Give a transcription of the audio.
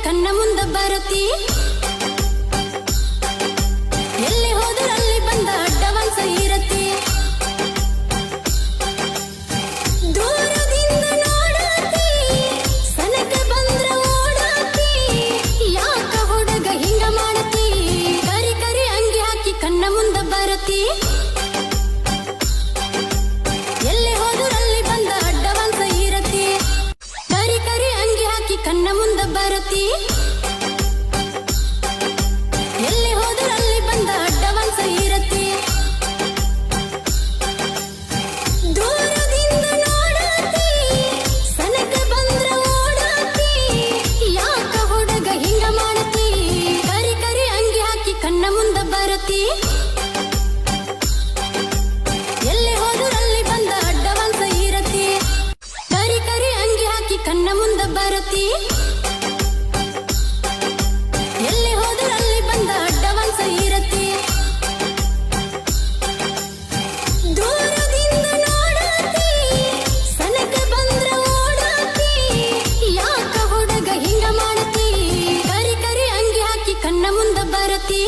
ಕಣ್ಣ ಮುಂದ ಬರತಿ ಎಲ್ಲಿ ಹೋದರಲ್ಲಿ ಬಂದ ಅಡ್ಡವಾನ್ಸ ಇರತಿ ದೂರದಿಂದ ನೋಡತಿ ಸನಕ ಬಂದ್ರ ಓಡತಿ ಯಾಕ ಹುಡುಗ ಹಿಂಗ ಮಾಡತಿ ಕರಿ ಕರಿ ಅಂಗಿ ಹಾಕಿ ಕಣ್ಣ ಮುಂದ ಬರತಿ ಎಲ್ಲಿ ಹೋದರಲ್ಲಿ ಬಂದ ಅಡ್ಡವಾನ್ಸ ಇರತಿ ಕರಿ ಕರಿ ಅಂಗಿ ಹಾಕಿ ಕಣ್ಣ ಮುಂದ ಬರತಿ ಎಲ್ಲಿ ಹೋದರಲ್ಲಿ ಬಂದ ಅಡ್ಡವಾನ್ಸ ಇರತಿ ದೂರದಿಂದ ನೋಡತಿ ಸನಕ ಬಂದ್ರ ಓಡತಿ ಯಾಕ ಹುಡುಗ ಹಿಂಗ ಮಾಡತಿ ಕರಿ ಕರಿ ಅಂಗಿ ಹಾಕಿ ಕಣ್ಣ ಮುಂದ ಬರತಿ ಎಲ್ಲಿ ಹೋದರಲ್ಲಿ ಬಂದ ಅಡ್ಡವಾನ್ಸ ಇರತಿ ಕರಿ ಕರಿ ಅಂಗಿ ಹಾಕಿ ಕಣ್ಣ ಮುಂದ ಬರತಿ ಎಲ್ಲಿ ಹೋದರಲ್ಲಿ ಬಂದ ಅಡ್ಡವಾನ್ಸ ಇರತಿ ದೂರದಿಂದ ನೋಡತಿ ಸನಕ ಬಂದ್ರ ಓಡತಿ ಯಾಕ ಹುಡುಗ ಹಿಂಗ ಮಾಡತಿ ಕರಿ ಕರಿ ಅಂಗಿ ಹಾಕಿ ಕಣ್ಣ ಮುಂದ ಬರತಿ